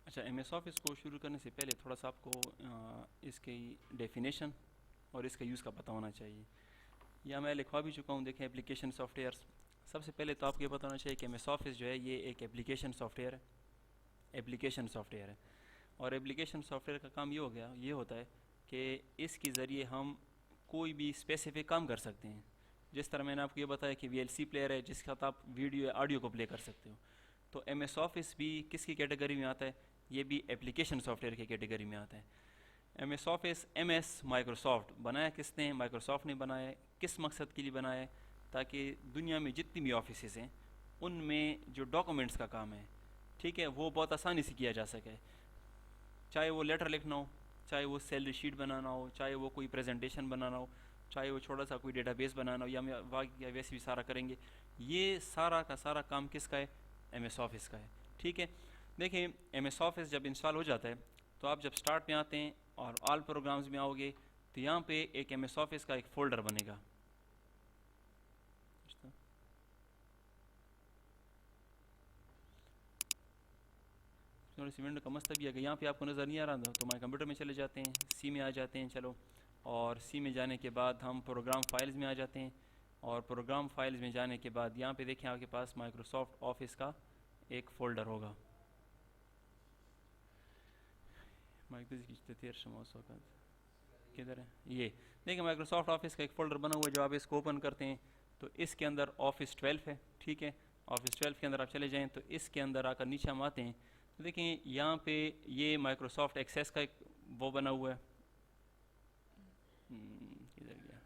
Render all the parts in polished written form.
अच्छा, MS office को शुरू करने से पहले थोड़ा सा आपको इसकी डेफिनेशन और इसका यूज़ का पता होना चाहिए। या मैं लिखवा भी चुका हूँ, देखें एप्लीकेशन सॉफ्टवेयर्स। सबसे पहले तो आपको ये पता होना चाहिए कि MS ऑफिस जो है ये एक एप्लीकेशन सॉफ्टवेयर है। एप्लीकेशन सॉफ्टवेयर है और एप्लीकेशन सॉफ्टवेयर का काम ये हो गया, ये होता है कि इसके ज़रिए हम कोई भी स्पेसिफिक काम कर सकते हैं। जिस तरह मैंने आपको ये बताया कि VLC प्लेयर है जिसके साथ आप वीडियो या ऑडियो को प्ले कर सकते हो, तो MS ऑफिस भी किसकी कैटेगरी में आता है? ये भी एप्लीकेशन सॉफ्टवेयर की कैटेगरी में आता है। MS ऑफिस माइक्रोसॉफ्ट बनाया किसने? माइक्रोसॉफ्ट ने बनाया है। किस मकसद के लिए बनाया है? ताकि दुनिया में जितनी भी ऑफिस हैं उनमें जो डॉक्यूमेंट्स का काम है, ठीक है, वो बहुत आसानी से किया जा सके। चाहे वो लेटर लिखना हो, चाहे वो सैलरी शीट बनाना हो, चाहे वो कोई प्रेजेंटेशन बनाना हो, चाहे वो छोटा सा कोई डेटाबेस बनाना हो, या वैसे भी सारा करेंगे। ये सारा का सारा काम किसका है? MS ऑफिस का है। ठीक है, देखिए MS ऑफिस जब इंस्टॉल हो जाता है तो आप जब स्टार्ट में आते हैं और ऑल प्रोग्राम्स में आओगे तो यहाँ पे एक MS ऑफिस का एक फ़ोल्डर बनेगा। थोड़ी सी विंडो का मस्त भी है कि यहाँ पे आपको नज़र नहीं आ रहा था, तो माई कंप्यूटर में चले जाते हैं, सी में आ जाते हैं। चलो, और सी में जाने के बाद हम प्रोग्राम फाइल्स में आ जाते हैं और प्रोग्राम फाइल्स में जाने के बाद यहाँ पे देखें आपके पास माइक्रोसॉफ्ट ऑफिस का एक फ़ोल्डर होगा। किधर है ये? देखिए माइक्रोसॉफ्ट ऑफिस का एक फ़ोल्डर बना हुआ है। जो आप इसको ओपन करते हैं तो इसके अंदर ऑफिस 12 है। ठीक है, ऑफिस 12 के अंदर आप चले जाएँ तो इसके अंदर आकर नीचे हम आते हैं तो देखिए यहाँ पे ये माइक्रोसॉफ्ट एक्सेस का एक वो बना हुआ है। किधर गया?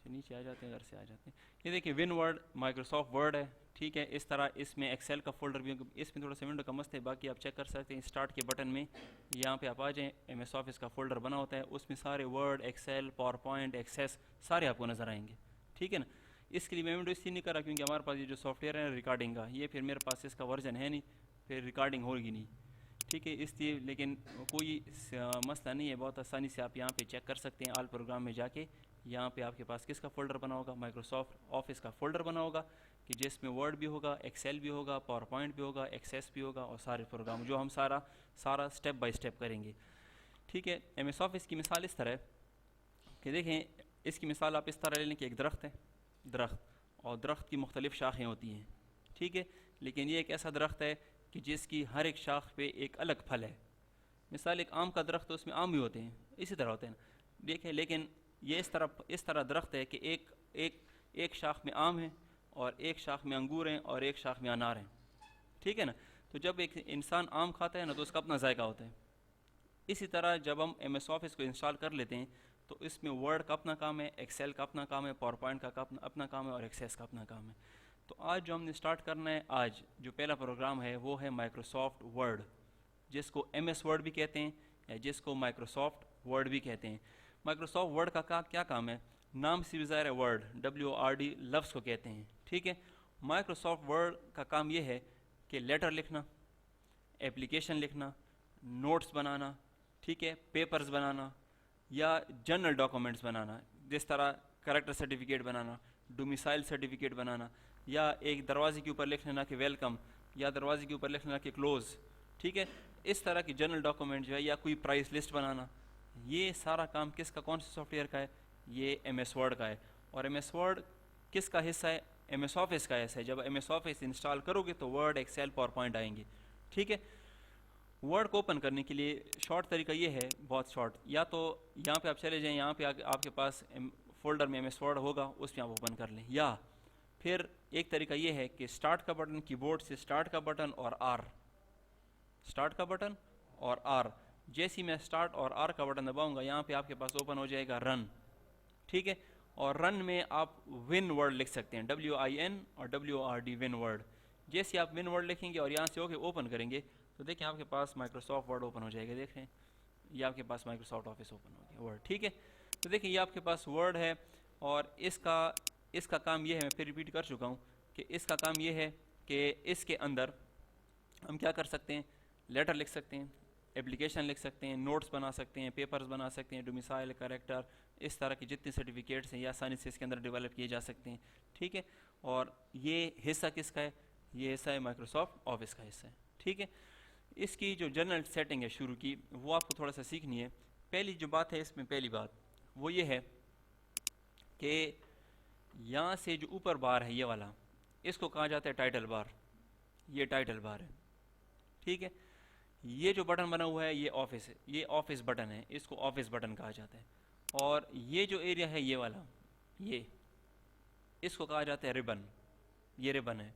नीचे आ जाते हैं, घर से आ जाते हैं। ये देखिए विन वर्ड माइक्रोसॉफ्ट वर्ड है। ठीक है, इस तरह इसमें एक्सेल का फोल्डर भी, इसमें थोड़ा सा विंडो का मस्त है, बाकी आप चेक कर सकते हैं। स्टार्ट के बटन में यहाँ पे आप आ जाएं, MS ऑफिस का फोल्डर बना होता है, उसमें सारे Word, Excel, PowerPoint, Access सारे आपको नज़र आएंगे। ठीक है ना। इसके लिए मैं विंडो इसलिए नहीं कर रहा क्योंकि हमारे पास ये जो सॉफ्टवेयर है रिकॉर्डिंग का, ये फिर मेरे पास इसका वर्जन है नहीं, फिर रिकॉर्डिंग होगी नहीं। ठीक है, इसलिए, लेकिन कोई मसला नहीं है, बहुत आसानी से आप यहाँ पे चेक कर सकते हैं। ऑल प्रोग्राम में जाके यहाँ पे आपके पास किसका फ़ोल्डर बना होगा? माइक्रोसॉफ्ट ऑफिस का फ़ोल्डर बना होगा कि जिसमें वर्ड भी होगा, एक्सेल भी होगा, पावर पॉइंट भी होगा, एक्सेस भी होगा और सारे प्रोग्राम जो हम सारा स्टेप बाय स्टेप करेंगे। ठीक है, MS ऑफिस की मिसाल इस तरह है कि देखें, इसकी मिसाल आप इस तरह ले लें कि एक दरख्त है, और दरख्त की मुख्तलिफ शाखें होती हैं। ठीक है, लेकिन ये एक ऐसा दरख्त है कि जिसकी हर एक शाख पे एक अलग फल है। मिसाल एक आम का दरख्त है, उसमें आम भी होते हैं, इसी तरह होते हैं। देखें, लेकिन ये इस तरह दरख्त है कि एक शाख में आम है और एक शाख में अंगूर हैं और एक शाख में अनार हैं। ठीक है ना। तो जब एक इंसान आम खाता है ना तो उसका अपना जायका होता है। इसी तरह जब हम MS ऑफिस को इंस्टॉल कर लेते हैं तो इसमें वर्ड का अपना काम है, एक्सेल का अपना काम है, पावर पॉइंट का अपना काम है और एक्सेस का अपना काम है। तो आज जो हमने स्टार्ट करना है, आज जो पहला प्रोग्राम है वो है माइक्रोसॉफ्ट वर्ड, जिसको MS वर्ड भी कहते हैं या जिसको माइक्रोसॉफ्ट वर्ड भी कहते हैं। माइक्रोसॉफ्ट वर्ड का क्या काम है? नाम से भी ज़ाहिर है, वर्ड WORD लफ्ज़ को कहते हैं। ठीक है, माइक्रोसॉफ्ट वर्ड का काम ये है कि लेटर लिखना, एप्लीकेशन लिखना, नोट्स बनाना, ठीक है, पेपर्स बनाना या जनरल डॉक्यूमेंट्स बनाना, जिस तरह करेक्टर सर्टिफिकेट बनाना, डोमिसाइल सर्टिफिकेट बनाना, या एक दरवाजे के ऊपर लिख लेना कि वेलकम, या दरवाजे के ऊपर लिख लेना कि क्लोज़। ठीक है, इस तरह की जनरल डॉक्यूमेंट जो है, या कोई प्राइस लिस्ट बनाना, ये सारा काम किसका, कौन से सॉफ्टवेयर का है? ये MS वर्ड का है। और MS वर्ड किसका हिस्सा है? MS ऑफिस का हिस्सा है। जब MS ऑफिस इंस्टॉल करोगे तो वर्ड, एक्सेल, पावर पॉइंट आएंगे। ठीक है, वर्ड को ओपन करने के लिए शॉर्ट तरीका ये है, बहुत शॉर्ट, या तो यहाँ पे आप चले जाएं, यहाँ पे आपके पास फोल्डर में MS वर्ड होगा, उसमें आप ओपन कर लें। या फिर एक तरीका ये है कि स्टार्ट का बटन, कीबोर्ड से स्टार्ट का बटन और R, स्टार्ट का बटन और R, जैसे ही मैं स्टार्ट और R का बटन दबाऊंगा यहाँ पे आपके पास ओपन हो जाएगा रन। ठीक है, और रन में आप विन वर्ड लिख सकते हैं, WIN और WORD, विन वर्ड। जैसे आप विन वर्ड लिखेंगे और यहाँ से होके ओपन करेंगे तो देखिए आपके पास माइक्रोसॉफ्ट वर्ड ओपन हो जाएगा। देखें, ये आपके पास माइक्रोसॉफ्ट ऑफिस ओपन हो गया, वर्ड। ठीक है, तो देखिए ये आपके पास वर्ड है और इसका काम ये है, मैं फिर रिपीट कर चुका हूँ कि इसका काम ये है कि इसके अंदर हम क्या कर सकते हैं? लेटर लिख सकते हैं, एप्लीकेशन लिख सकते हैं, नोट्स बना सकते हैं, पेपर्स बना सकते हैं, डोमिसाइल, करेक्टर, इस तरह के जितने सर्टिफिकेट्स हैं ये आसानी से इसके अंदर डेवलप किए जा सकते हैं। ठीक है, और ये हिस्सा किसका है? ये हिस्सा है माइक्रोसॉफ्ट ऑफिस का हिस्सा है, ठीक है। इसकी जो जनरल सेटिंग है शुरू की, वो आपको थोड़ा सा सीखनी है। पहली जो बात है इसमें, पहली बात वो ये है कि यहाँ से जो ऊपर बार है ये वाला, इसको कहा जाता है टाइटल बार। ये टाइटल बार है, ठीक है। ये जो बटन बना हुआ है ये ऑफिस है, ये ऑफिस बटन है, इसको ऑफिस बटन कहा जाता है। और ये जो एरिया है ये वाला, ये इसको कहा जाता है रिबन। ये रिबन है,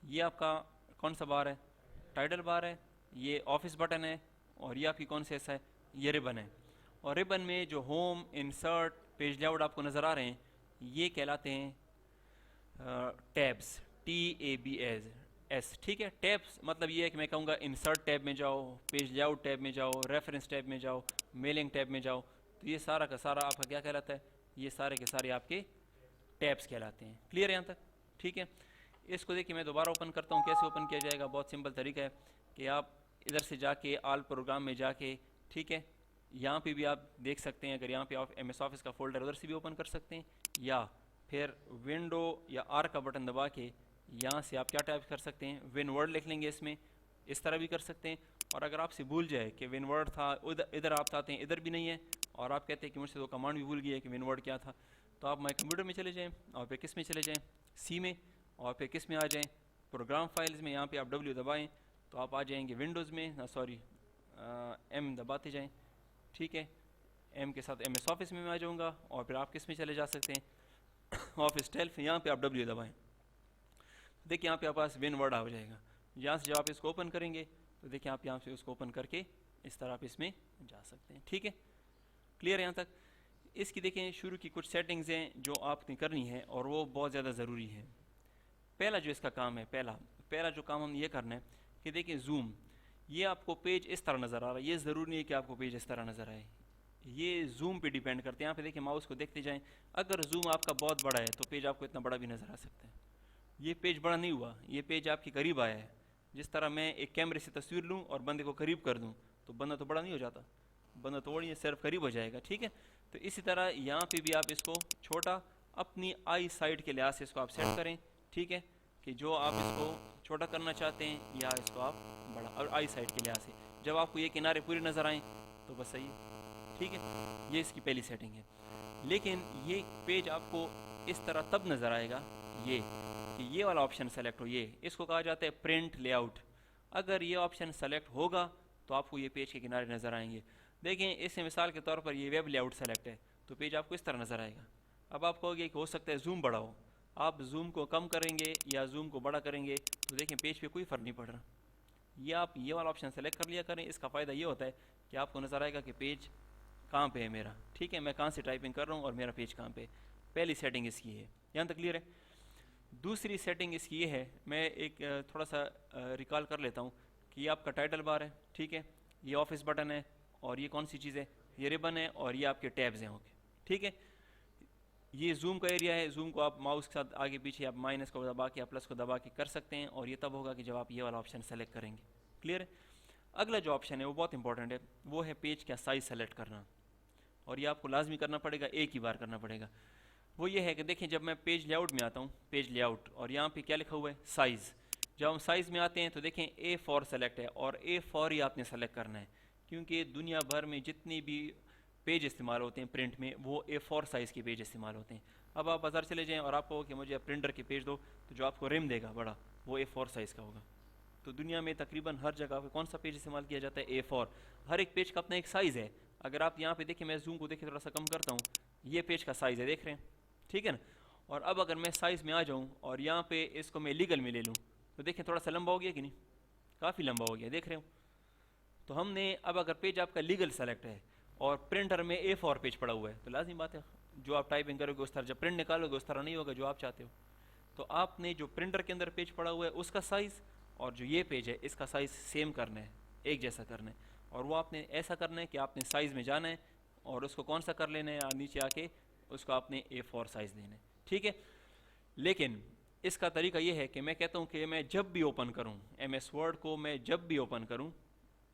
ये आपका कौन सा बार है? टाइटल बार है। ये ऑफिस बटन है और ये आपकी कौन सा हिस्सा है? ये रिबन है। और रिबन में जो होम, इंसर्ट, पेज लेआउट आपको नज़र आ रहे हैं, ये कहलाते हैं टैब्स, TABS, ठीक है। टैब्स मतलब ये है कि मैं कहूँगा इंसर्ट टैब में जाओ, पेज लेआउट टैब में जाओ, रेफरेंस टैब में जाओ, मेलिंग टैब में जाओ, तो ये सारा का सारा आपका क्या कहलाता है? ये सारे के सारे आपके टैब्स कहलाते हैं। क्लियर है यहाँ तक? ठीक है। इसको देखिए मैं दोबारा ओपन करता हूँ। कैसे ओपन किया जाएगा? बहुत सिंपल तरीका है कि आप इधर से जाके आल प्रोग्राम में जाके, ठीक है, यहाँ पे भी आप देख सकते हैं। अगर यहाँ पे आप MS ऑफिस का फोल्डर उधर से भी ओपन कर सकते हैं, या फिर विंडो या R का बटन दबा के यहाँ से आप क्या टाइप कर सकते हैं? विनवर्ड लिख लेंगे इसमें, इस तरह भी कर सकते हैं। और अगर आपसे भूल जाए कि विनवर्ड था, इधर आप चाहते हैं इधर भी नहीं है, और आप कहते हैं कि मुझसे तो कमांड भी भूल गई है कि विनवर्ड क्या था, तो आप माई कंप्यूटर में चले जाएँ और फिर किस में चले जाएँ? C में, और फिर किस में आ जाएँ? प्रोग्राम फाइल्स में। यहाँ पे आप W दबाएं तो आप आ जाएंगे विंडोज़ में, सॉरी M दबाते जाएं, ठीक है। M के साथ MS ऑफिस में मैं आ जाऊँगा, और फिर आप किस में चले जा सकते हैं? ऑफिस 12। यहाँ पे आप W दबाएं, देखिए यहाँ पे आपके पास विनवर्ड आ जाएगा। यहाँ से जब आप इसको ओपन करेंगे तो देखिए आप यहाँ से उसको ओपन करके इस तरह आप इसमें जा सकते हैं, ठीक है। क्लियर है यहाँ तक? इसकी देखें शुरू की कुछ सेटिंग्स हैं जो आपने करनी है, और वो बहुत ज़्यादा ज़रूरी है। पहला जो इसका काम है, पहला जो काम हम ये करना है कि देखिए जूम, ये आपको पेज इस तरह नज़र आ रहा है, ये ज़रूरी नहीं है कि आपको पेज इस तरह नज़र आए, ये जूम पे डिपेंड करते हैं। यहाँ पे देखिए माउस को देखते जाएं, अगर जूम आपका बहुत बड़ा है तो पेज आपको इतना बड़ा भी नज़र आ सकता है। ये पेज बड़ा नहीं हुआ, ये पेज आपके करीब आया है। जिस तरह मैं एक कैमरे से तस्वीर लूँ और बंदे को करीब कर दूँ तो बंदा तो बड़ा नहीं हो जाता, बंदा तो वही सिर्फ करीब हो जाएगा, ठीक है। तो इसी तरह यहाँ पे भी आप इसको छोटा अपनी आई साइड के लिहाज से इसको आप सेट करें, ठीक है, कि जो आप इसको छोटा करना चाहते हैं या इसको आप बड़ा, और आई साइड के लिहाज से जब आपको ये किनारे पूरे नज़र आएँ तो बस सही है, ठीक है। ये इसकी पहली सेटिंग है। लेकिन ये पेज आपको इस तरह तब नज़र आएगा ये कि ये वाला ऑप्शन सेलेक्ट हो, ये इसको कहा जाता है प्रिंट लेआउट। अगर ये ऑप्शन सेलेक्ट होगा तो आपको ये पेज के किनारे नज़र आएंगे। देखें इससे मिसाल के तौर पर ये वेब लेआउट सेलेक्ट है तो पेज आपको इस तरह नज़र आएगा। अब आप कहोगे कि हो सकता है जूम बड़ा हो, आप जूम को कम करेंगे या जूम को बड़ा करेंगे तो देखें पेज पे कोई फ़र्क नहीं पड़ रहा। ये आप ये वाला ऑप्शन सेलेक्ट कर लिया करें। इसका फ़ायदा ये होता है कि आपको नज़र आएगा कि पेज कहाँ पे है मेरा, ठीक है, मैं कहाँ से टाइपिंग कर रहा हूँ और मेरा पेज कहाँ पे। पहली सेटिंग इसकी है, यहाँ तक क्लियर है। दूसरी सेटिंग इसकी ये है, मैं एक थोड़ा सा रिकॉल कर लेता हूँ कि ये आपका टाइटल बार है, ठीक है, ये ऑफिस बटन है, और ये कौन सी चीज़ है? ये रिबन है, और ये आपके टैब्स हैं, ओके, ठीक है। ये जूम का एरिया है, जूम को आप माउस के साथ आगे पीछे आप माइनस को दबा के या प्लस को दबा के कर सकते हैं, और ये तब होगा कि जब आप ये वाला ऑप्शन सेलेक्ट करेंगे। क्लियर है? अगला जो ऑप्शन है वो बहुत इंपॉर्टेंट है, वो है पेज का साइज़ सेलेक्ट करना, और ये आपको लाजमी करना पड़ेगा, एक ही बार करना पड़ेगा। वो ये है कि देखिए जब मैं पेज लेआउट में आता हूँ, पेज लेआउट, और यहाँ पे क्या लिखा हुआ है? साइज़। जब हम साइज़ में आते हैं तो देखें A4 सेलेक्ट है, और A4 ही आपने सेलेक्ट करना है, क्योंकि दुनिया भर में जितनी भी पेज इस्तेमाल होते हैं प्रिंट में वो A4 साइज़ के पेज इस्तेमाल होते हैं। अब आप बाज़ार चले जाएँ और आप कहो कि मुझे प्रिंटर के पेज दो, तो जो आपको रिम देगा बड़ा वो A4 साइज़ का होगा। तो दुनिया में तकरीबन हर जगह पे कौन सा पेज इस्तेमाल किया जाता है? A4। हर एक पेज का अपना एक साइज़ है। अगर आप यहाँ पे देखिए, मैं जूम को देखिए थोड़ा सा कम करता हूँ, ये पेज का साइज़ है, देख रहे हैं, ठीक है ना। और अब अगर मैं साइज़ में आ जाऊँ और यहाँ पे इसको मैं लीगल में ले लूँ तो देखें थोड़ा सा लंबा हो गया कि नहीं? काफ़ी लंबा हो गया, देख रहे हो। तो हमने अब अगर पेज आपका लीगल सेलेक्ट है और प्रिंटर में A4 पेज पड़ा हुआ है तो लाजिम बात है जो आप टाइपिंग करोगे उस तरह, जब प्रिंट निकालोगे उस तरह नहीं होगा जो आप चाहते हो। तो आपने जो प्रिंटर के अंदर पेज पड़ा हुआ है उसका साइज़ और जो ये पेज है इसका साइज़ सेम करना है, एक जैसा करना है। और वो आपने ऐसा करना है कि आपने साइज़ में जाना है और उसको कौन सा कर लेना है, नीचे आके उसको आपने A4 साइज़ देना है, ठीक है। लेकिन इसका तरीका ये है कि मैं कहता हूँ कि मैं जब भी ओपन करूँ MS वर्ड को, मैं जब भी ओपन करूँ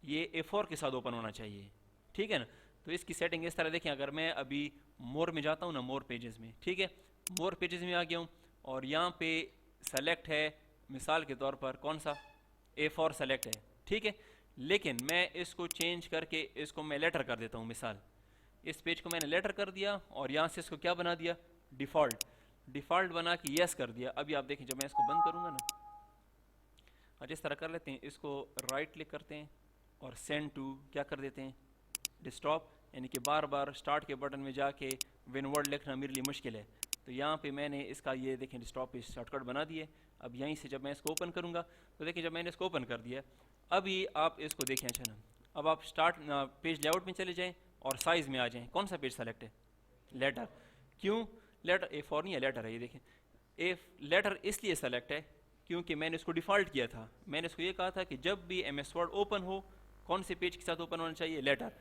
ये A4 के साथ ओपन होना चाहिए, ठीक है ना। तो इसकी सेटिंग इस तरह देखें, अगर मैं अभी मोर में जाता हूँ ना, मोर पेजेस में, ठीक है, मोर पेजेस में आ गया हूँ और यहाँ पे सेलेक्ट है मिसाल के तौर पर कौन सा A4 सेलेक्ट है, ठीक है, लेकिन मैं इसको चेंज करके इसको मैं लेटर कर देता हूँ। मिसाल इस पेज को मैंने लेटर कर दिया और यहाँ से इसको क्या बना दिया, डिफ़ॉल्ट बना के यस कर दिया। अभी आप देखें जब मैं इसको बंद करूँगा ना, अच्छा इस तरह कर लेते हैं, इसको राइट क्लिक करते हैं और सेंड टू क्या कर देते हैं, डेस्कटॉप, यानी कि बार बार स्टार्ट के बटन में जाके विनवर्ड लिखना मेरे लिए मुश्किल है। तो यहाँ पे मैंने इसका ये देखें डेस्कटॉप पे शॉर्टकट बना दिए। अब यहीं से जब मैं इसको ओपन करूँगा तो देखिए जब मैंने इसको ओपन कर दिया, अभी आप इसको देखें। अच्छा ना, अब आप स्टार्ट पेज लेआउट में चले जाएँ और साइज़ में आ जाएँ। कौन सा पेज सेलेक्ट है, लेटर। क्यों लेटर, A4 नहीं है, लेटर है। ये देखें लेटर इसलिए सेलेक्ट है क्योंकि मैंने इसको डिफ़ॉल्ट किया था। मैंने इसको ये कहा था कि जब भी MS वर्ड ओपन हो, कौन से पेज के साथ ओपन होना चाहिए, लेटर।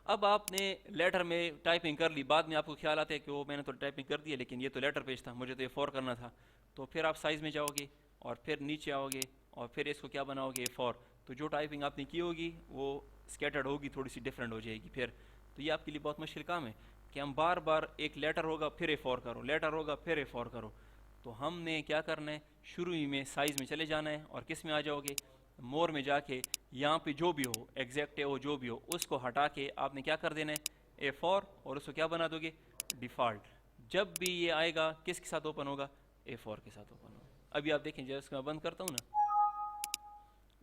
अब आपने लेटर में टाइपिंग कर ली, बाद में आपको ख्याल आता है कि वो मैंने तो टाइपिंग कर दी है, लेकिन ये तो लेटर पेज था, मुझे तो A4 करना था। तो फिर आप साइज़ में जाओगे और फिर नीचे आओगे और फिर इसको क्या बनाओगे, A4। तो जो टाइपिंग आपने की होगी वो स्कैटर्ड होगी, थोड़ी सी डिफरेंट हो जाएगी फिर। तो ये आपके लिए बहुत मुश्किल काम है कि हम बार बार एक लेटर होगा फिर A4 करो, लेटर होगा फिर A4 करो। तो हमने क्या करना है, शुरू ही में साइज़ में चले जाना है और किस में आ जाओगे, मोर में जाके यहाँ पे जो भी हो, एग्जैक्ट हो जो भी हो, उसको हटा के आपने क्या कर देना है, A4, और उसको क्या बना दोगे, डिफ़ॉल्ट। जब भी ये आएगा किसके साथ ओपन होगा, A4 के साथ ओपन होगा। अभी आप देखें जब इसको मैं बंद करता हूँ ना,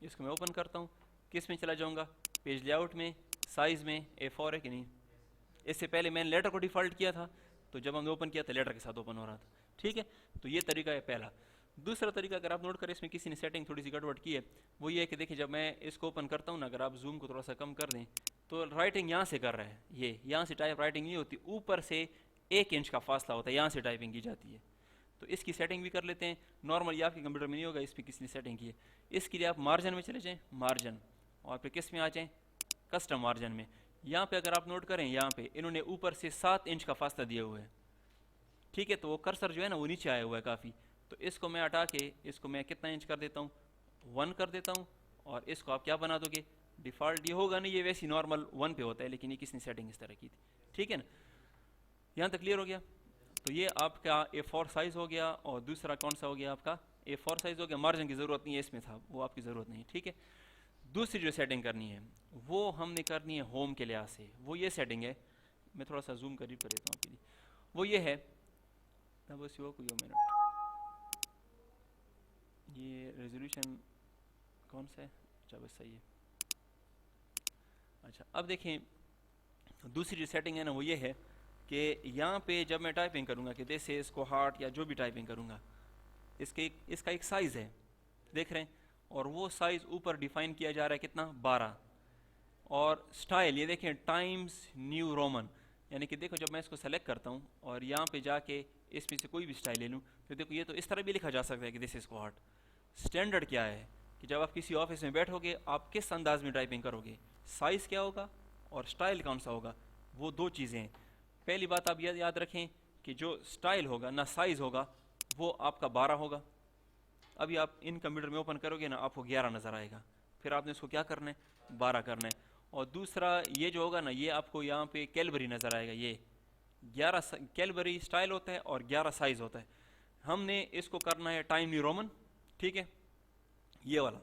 इसको मैं ओपन करता हूँ, किस में चला जाऊँगा, पेज लेआउट में, साइज़ में, A4 है कि नहीं। इससे पहले मैंने लेटर को डिफ़ॉल्ट किया था, तो जब हमने ओपन किया तो लेटर के साथ ओपन हो रहा था, ठीक है। तो ये तरीका है पहला। दूसरा तरीका अगर आप नोट करें, इसमें किसी ने सेटिंग थोड़ी सी गड़बड़ की है, वो ये है कि देखिए जब मैं इसको ओपन करता हूँ ना, अगर आप जूम को थोड़ा सा कम कर दें तो राइटिंग यहाँ से कर रहा है, ये यहाँ से टाइप राइटिंग नहीं होती, ऊपर से 1 इंच का फासला होता है, यहाँ से टाइपिंग की जाती है। तो इसकी सेटिंग भी कर लेते हैं। नॉर्मल आपके कंप्यूटर में नहीं होगा, इस पर किसी ने सेटिंग की है। इसके लिए आप मार्जिन में चले जाएँ, मार्जिन, और फिर किस में आ जाएँ, कस्टम मार्जिन में। यहाँ पे अगर आप नोट करें, यहाँ पे इन्होंने ऊपर से 7 इंच का फासला दिया हुआ है, ठीक है। तो वो कर्सर जो है ना वो नीचे आया हुआ है काफ़ी। तो इसको मैं हटा के इसको मैं कितना इंच कर देता हूँ, 1 कर देता हूँ, और इसको आप क्या बना दोगे, डिफ़ॉल्ट। ये होगा नहीं, ये वैसी नॉर्मल 1 पे होता है, लेकिन ये किसने सेटिंग इस तरह की थी, ठीक है ना। यहाँ तक क्लियर हो गया। तो ये आपका A4 साइज़ हो गया, और दूसरा कौन सा हो गया आपका, A4 साइज़ हो गया। मार्जिन की ज़रूरत नहीं है, इसमें था, वो आपकी ज़रूरत नहीं है, ठीक है। दूसरी जो सेटिंग करनी है वो हमने करनी है होम के लिहाज से। वो ये सेटिंग है, मैं थोड़ा सा जूम करीब कर देता हूँ आपके लिए। वो ये है, बस वो कोई मिनट, ये रेजोल्यूशन कौन सा है, अच्छा बस सही है। अच्छा अब देखें, दूसरी जो सेटिंग है ना वो ये है कि यहाँ पे जब मैं टाइपिंग करूँगा कि जैसे इसको हार्ट या जो भी टाइपिंग करूँगा, इसका एक साइज़ है, देख रहे हैं, और वो साइज़ ऊपर डिफाइन किया जा रहा है कितना, 12। और स्टाइल ये देखें, टाइम्स न्यू रोमन, यानी कि देखो जब मैं इसको सेलेक्ट करता हूँ और यहाँ पे जाके इसमें से कोई भी स्टाइल ले लूँ, तो देखो ये तो इस तरह भी लिखा जा सकता है कि दिस इज़ को हार्ट। स्टैंडर्ड क्या है कि जब आप किसी ऑफिस में बैठोगे आप किस अंदाज में टाइपिंग करोगे, साइज़ क्या होगा और स्टाइल कौन सा होगा, वो दो चीज़ें हैं। पहली बात आप याद रखें कि जो स्टाइल होगा ना साइज़ होगा वो आपका 12 होगा। अभी आप इन कंप्यूटर में ओपन करोगे ना, आपको 11 नज़र आएगा, फिर आपने इसको क्या करना है, 12 करना है। और दूसरा ये जो होगा ना, ये आपको यहाँ पे कैलबरी नज़र आएगा, ये 11 कैलबरी स्टाइल होता है और 11 साइज़ होता है। हमने इसको करना है टाइम न्यू रोमन, ठीक है, ये वाला।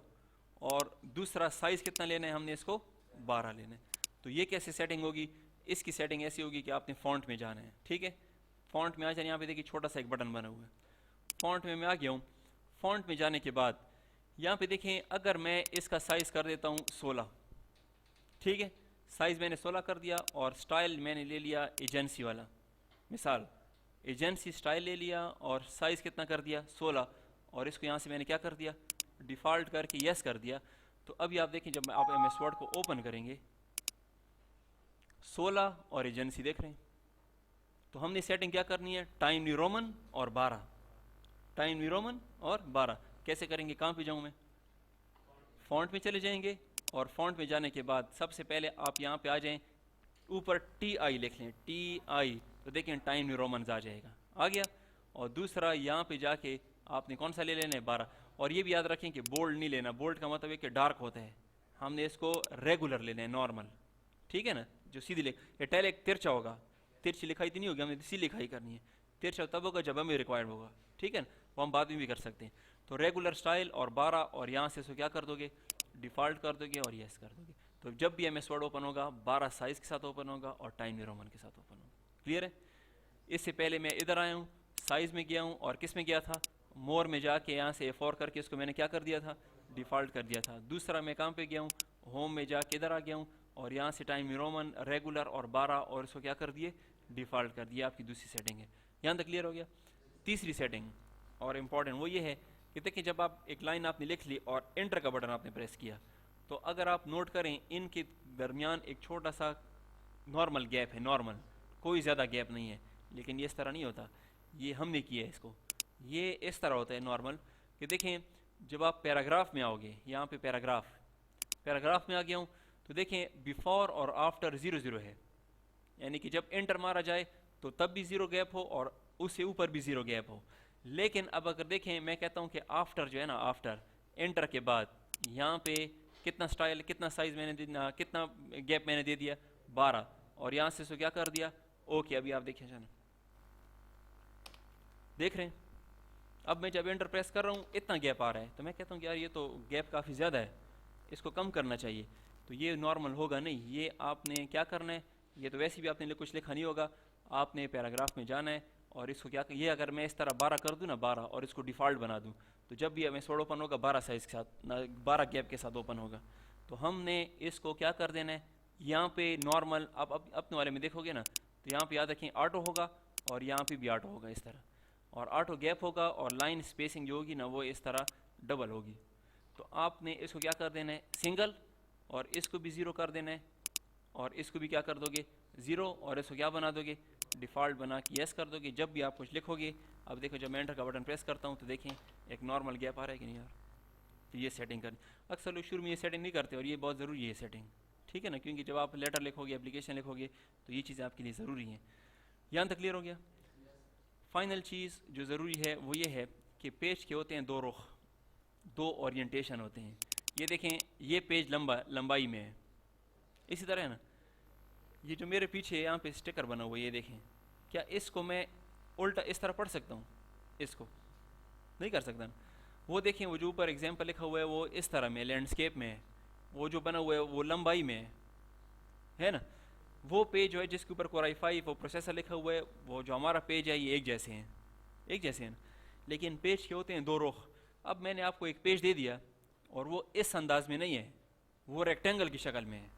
और दूसरा साइज़ कितना लेना है, हमने इसको 12 लेना है। तो ये कैसे सेटिंग होगी, इसकी सेटिंग ऐसी होगी कि आपने फॉन्ट में जाना है, ठीक है। फॉन्ट में आ जाए, यहाँ पे देखिए छोटा सा एक बटन बना हुआ है, फॉन्ट में मैं आ गया हूँ। फॉन्ट में जाने के बाद यहाँ पे देखें, अगर मैं इसका साइज़ कर देता हूँ 16, ठीक है, साइज़ मैंने 16 कर दिया, और स्टाइल मैंने ले लिया एजेंसी वाला, मिसाल एजेंसी स्टाइल ले लिया, और साइज़ कितना कर दिया, 16, और इसको यहाँ से मैंने क्या कर दिया, डिफ़ॉल्ट करके यस कर दिया। तो अभी आप देखें जब आप MS वर्ड को ओपन करेंगे, 16 और एजेंसी देख रहे हैं। तो हमने सेटिंग क्या करनी है, टाइम न्यू रोमन और 12, टाइम न्यू रोमन और 12। कैसे करेंगे, कहाँ पे जाऊँ मैं, फॉन्ट में चले जाएंगे, और फॉन्ट में जाने के बाद सबसे पहले आप यहाँ पे आ जाएं, ऊपर TI लिख लें, TI, तो देखें टाइम न्यू रोमन आ जाएगा, आ गया। और दूसरा यहाँ पे जाके आपने कौन सा ले लेना है, 12। और ये भी याद रखें कि बोल्ड नहीं लेना, बोल्ड का मतलब है कि डार्क होता है, हमने इसको रेगुलर लेना है, नॉर्मल, ठीक है ना, जो सीधी लिख, इटैलिक तिरछा होगा, तिरछी लिखाई तो नहीं होगी, हमने सीधी लिखाई करनी है। तिरछा तब होगा जब हमें रिक्वायर्ड होगा, ठीक है ना, वो हम बाद में भी कर सकते हैं। तो रेगुलर स्टाइल और 12 और यहाँ से इसको क्या कर दोगे, डिफ़ॉल्ट कर दोगे और यस कर दोगे। तो जब भी MS वर्ड ओपन होगा 12 साइज़ के साथ ओपन होगा और टाइम न्यू रोमन के साथ ओपन होगा। क्लियर है? इससे पहले मैं इधर आया हूँ, साइज़ में गया हूँ और किस में गया था, मोर में जाके यहाँ से A4 करके इसको मैंने क्या कर दिया था, डिफ़ॉल्ट कर दिया था। दूसरा मैं कहाँ पे गया हूँ, होम में जाके इधर आ गया हूँ और यहाँ से टाइम न्यू रोमन रेगुलर और 12 और इसको क्या कर दिए, डिफ़ॉल्ट कर दिया। आपकी दूसरी सेटिंग है। यहाँ तक क्लियर हो गया। तीसरी सेटिंग और इम्पॉर्टेंट वो ये है कि देखिए जब आप एक लाइन आपने लिख ली और एंटर का बटन आपने प्रेस किया, तो अगर आप नोट करें इनके दरमियान एक छोटा सा नॉर्मल गैप है, नॉर्मल, कोई ज़्यादा गैप नहीं है। लेकिन ये इस तरह नहीं होता, ये हमने किया है इसको। ये इस तरह होता है नॉर्मल कि देखें जब आप पैराग्राफ में आओगे, यहाँ पे पैराग्राफ में आ गया हूँ, तो देखें बिफोर और आफ्टर 0 है, यानी कि जब एंटर मारा जाए तो तब भी 0 गैप हो और उससे ऊपर भी 0 गैप हो। लेकिन अब अगर देखें मैं कहता हूँ कि आफ्टर जो है ना, आफ्टर एंटर के बाद यहाँ पे कितना स्टाइल, कितना साइज़ मैंने कितना गैप मैंने दे दिया, 12, और यहाँ से इसको क्या कर दिया, ओके। अभी आप देखिए जाना, देख रहे हैं, अब मैं जब एंटर प्रेस कर रहा हूँ इतना गैप आ रहा है, तो मैं कहता हूँ कि यार ये तो गैप काफ़ी ज़्यादा है, इसको कम करना चाहिए। तो ये नॉर्मल होगा नहीं, ये आपने क्या करना है, ये तो वैसे भी आपने कुछ लिखा नहीं होगा, आपने पैराग्राफ में जाना है और इसको क्या, ये अगर मैं इस तरह 12 कर दूँ ना, 12, और इसको डिफ़ॉल्ट बना दूँ, तो जब भी MS वर्ड ओपन होगा 12 साइज़ के साथ, 12 गैप के साथ ओपन होगा। तो हमने इसको क्या कर देना है, यहाँ पे नॉर्मल, आप अपने वाले में देखोगे ना, तो यहाँ पे याद रखें ऑटो होगा और यहाँ पे भी ऑटो होगा इस तरह, और ऑटो गैप होगा और लाइन स्पेसिंग जो होगी ना वो इस तरह डबल होगी। तो आपने इसको क्या कर देना है, सिंगल, और इसको भी 0 कर देना है और इसको भी क्या कर दोगे 0, और इसको क्या बना दोगे, डिफ़ॉल्ट बना के यस कर दोगे। जब भी आप कुछ लिखोगे, अब देखो जब मैं एंटर का बटन प्रेस करता हूँ तो देखें एक नॉर्मल गैप आ रहा है कि नहीं यार। तो ये सेटिंग कर, अक्सर लोग शुरू में ये सेटिंग नहीं करते और ये बहुत ज़रूरी है सेटिंग, ठीक है ना, क्योंकि जब आप लेटर लिखोगे, एप्लीकेशन लिखोगे, तो ये चीज़ें आपके लिए ज़रूरी हैं। यहाँ तक क्लियर हो गया। फाइनल चीज़ जो ज़रूरी है वो ये है कि पेज के होते हैं 2 रुख, 2 ओरिएंटेशन होते हैं। ये देखें, ये पेज लंबाई में है, इसी तरह है ना, ये जो मेरे पीछे यहाँ पे स्टिकर बना हुआ है, ये देखें, क्या इसको मैं उल्टा इस तरह पढ़ सकता हूँ, इसको नहीं कर सकता ना। वो देखें, वो जो ऊपर एग्जाम्पल लिखा हुआ है वो इस तरह में लैंडस्केप में है, वो जो बना हुआ है वो लंबाई में है ना। वो पेज जो है जिसके ऊपर Core i5 वो प्रोसेसर लिखा हुआ है, वो जो हमारा पेज है ये एक जैसे हैं ना, लेकिन पेज के होते हैं 2 रुख। अब मैंने आपको एक पेज दे दिया और वो इस अंदाज में नहीं है, वो रेक्टेंगल की शक्ल में है,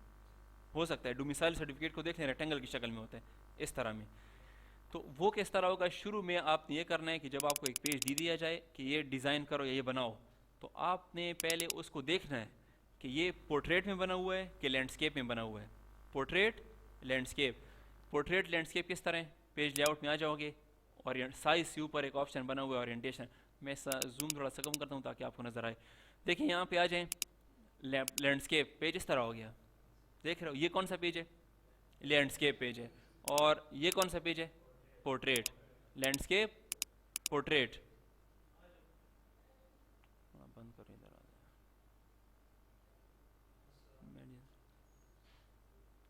हो सकता है डोमिसाइल सर्टिफिकेट को देख लें, रेक्टेंगल की शक्ल में होता है इस तरह में। तो वो किस तरह होगा, शुरू में आपने ये करना है कि जब आपको एक पेज दे दिया जाए कि ये डिज़ाइन करो या ये बनाओ, तो आपने पहले उसको देखना है कि ये पोर्ट्रेट में बना हुआ है कि लैंडस्केप में बना हुआ है। पोर्ट्रेट लैंडस्केप किस तरह है, पेज लेआउट में आ जाओगे और साइज के ऊपर एक ऑप्शन बना हुआ है ओरिएंटेशन। मैं जूम थोड़ा सा कम करता हूँ ताकि आपको नज़र आए। देखिए यहाँ पे आ जाएं, लैंडस्केप पेज इस तरह हो गया, देख रहे हो, ये कौन सा पेज है, लैंडस्केप पेज है, और ये कौन सा पेज है, पोर्ट्रेट, लैंडस्केप, पोर्ट्रेट। बंद करो, इधर आ जाए,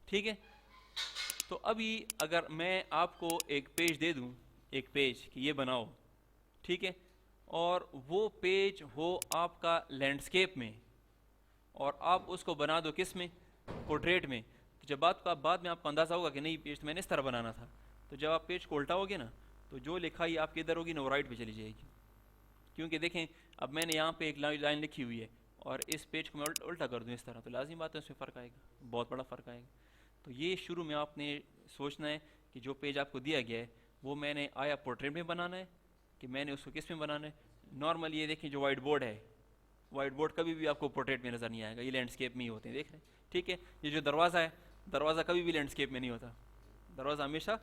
ठीक है। तो अभी अगर मैं आपको एक पेज दे दूं, एक पेज कि ये बनाओ, ठीक है, और वो पेज हो आपका लैंडस्केप में और आप उसको बना दो किस में, पोर्ट्रेट में, तो जब बाद में आपको अंदाज़ा होगा कि नहीं पेज तो मैंने इस तरह बनाना था, तो जब आप पेज को उल्टाओगे ना, तो जो लिखाई आपके इधर होगी ना वो राइट पे चली जाएगी। क्योंकि देखें अब मैंने यहाँ पे एक लाइन लिखी हुई है और इस पेज को मैं उल्टा कर दूँ इस तरह, तो लाजिम बात है उसमें फ़र्क आएगा, बहुत बड़ा फ़र्क आएगा। तो ये शुरू में आपने सोचना है कि जो पेज आपको दिया गया है वो मैंने आया पोर्ट्रेट में बनाना है कि मैंने उसको किस में बनाना है। नॉर्मल ये देखें जो वाइट बोर्ड है, वाइट बोर्ड कभी भी आपको पोर्ट्रेट में नज़र नहीं आएगा, ये लैंडस्केप में ही होते हैं, देख रहे हैं, ठीक है। ये जो दरवाज़ा है, दरवाज़ा कभी भी लैंडस्केप में नहीं होता, दरवाज़ा हमेशा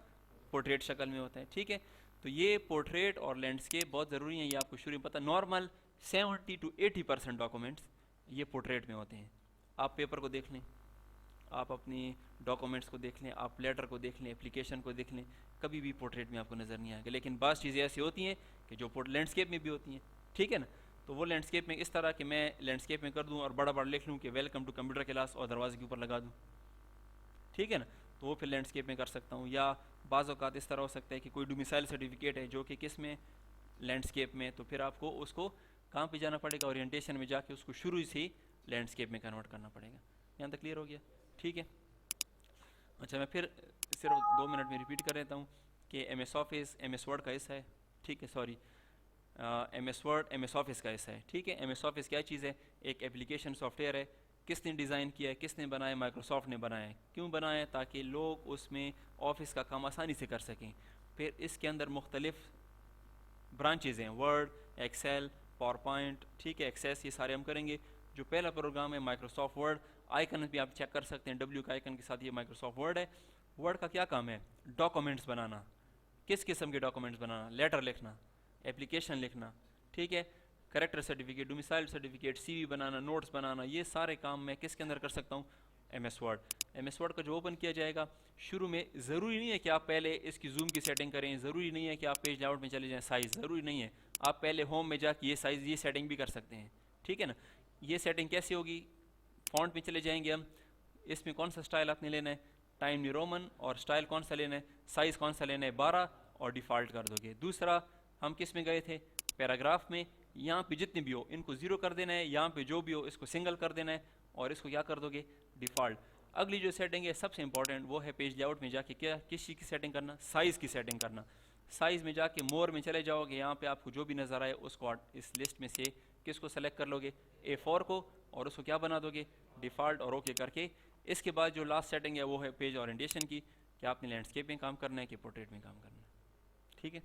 पोर्ट्रेट शक्ल में होता है, ठीक है। तो ये पोर्ट्रेट और लैंडस्केप बहुत ज़रूरी है, ये आपको शुरू में पता। नॉर्मल 70 to 80% डॉक्यूमेंट्स ये पोर्ट्रेट में होते हैं। आप पेपर को देख लें, आप अपनी डॉक्यूमेंट्स को देख लें, आप लेटर को देख लें, एप्लीकेशन को देख लें, कभी भी पोर्ट्रेट में आपको नज़र नहीं आएगा। लेकिन बाज़ चीज़ें ऐसी होती हैं कि जो लैंडस्केप में भी होती हैं, ठीक है ना। तो वो लैंडस्केप में इस तरह कि मैं लैंडस्केप में कर दूँ और बड़ा बड़ा लिख लूँ कि वेलकम टू कंप्यूटर क्लास और दरवाजे के ऊपर लगा दूँ, ठीक है ना, तो वो फिर लैंडस्केप में कर सकता हूँ। या बाज़ औक़ात इस तरह हो सकता है कि कोई डोमिसाइल सर्टिफिकेट है जो कि किस में, लैंडस्केप में, तो फिर आपको उसको कहाँ पे जाना पड़ेगा, ओरिएंटेशन में जाके उसको शुरू से ही लैंडस्केप में कन्वर्ट करना पड़ेगा। यहाँ तक क्लियर हो गया? ठीक है। अच्छा, मैं फिर सिर्फ 2 मिनट में रिपीट कर देता हूँ कि MS ऑफिस MS वर्ड का हिस्सा है, ठीक है, sorry MS word MS office का हिस्सा है, ठीक है। MS ऑफिस क्या चीज़ है? एक एप्लीकेशन सॉफ्टवेयर है। किसने डिज़ाइन किया है, किसने बनाया? माइक्रोसॉफ्ट ने बनाया है। क्यों बनाया है? ताकि लोग उसमें ऑफिस का काम आसानी से कर सकें। फिर इसके अंदर मुख्तलिफ ब्रांचेज़ हैं, वर्ड, एक्सेल, पावर पॉइंट, ठीक है, एक्सेस, ये सारे हम करेंगे। जो पहला प्रोग्राम है माइक्रोसॉफ्ट वर्ड, आइकन भी आप चेक कर सकते हैं, W का आइकन के साथ ये माइक्रोसॉफ्ट वर्ड है। वर्ड का क्या काम है? डॉक्यूमेंट्स बनाना। किस किस्म के डॉक्यूमेंट्स बनाना? लेटर लिखना, एप्लीकेशन लिखना, ठीक है, character certificate, domicile certificate, CV बनाना, नोट्स बनाना, ये सारे काम मैं किसके अंदर कर सकता हूँ? MS word. MS वर्ड का जो ओपन किया जाएगा, शुरू में ज़रूरी नहीं है कि आप पहले इसकी जूम की सेटिंग करें, ज़रूरी नहीं है कि आप पेज लेआउट में चले जाएं, साइज़ ज़रूरी नहीं है। आप पहले होम में जाके ये साइज़, ये सेटिंग भी कर सकते हैं, ठीक है ना। ये सेटिंग कैसे होगी? फॉन्ट में चले जाएंगे हम, इसमें कौन सा स्टाइल आपने लेना है, टाइम न्यू रोमन, और स्टाइल कौन सा लेना है, साइज़ कौन सा लेना है, 12, और डिफ़ॉल्ट कर दोगे। दूसरा हम किस में गए थे? पैराग्राफ में। यहाँ पे जितने भी हो इनको 0 कर देना है, यहाँ पे जो भी हो इसको सिंगल कर देना है, और इसको क्या कर दोगे? डिफ़ॉल्ट। अगली जो सेटिंग है सबसे इंपॉर्टेंट, वो है पेज लेआउट में जाके क्या, किस चीज़ की सेटिंग करना? साइज़ की सेटिंग करना। साइज़ में जाके मोर में चले जाओगे, यहाँ पे आपको जो भी नज़र आए उसको इस लिस्ट में से किसको सेलेक्ट कर लोगे? A4 को, और उसको क्या बना दोगे? डिफ़ॉल्ट, और ओके करके। इसके बाद जो लास्ट सेटिंग है वो है पेज ओरिएंटेशन की, कि आपने लैंडस्केप में काम करना है कि पोर्ट्रेट में काम करना है, ठीक है।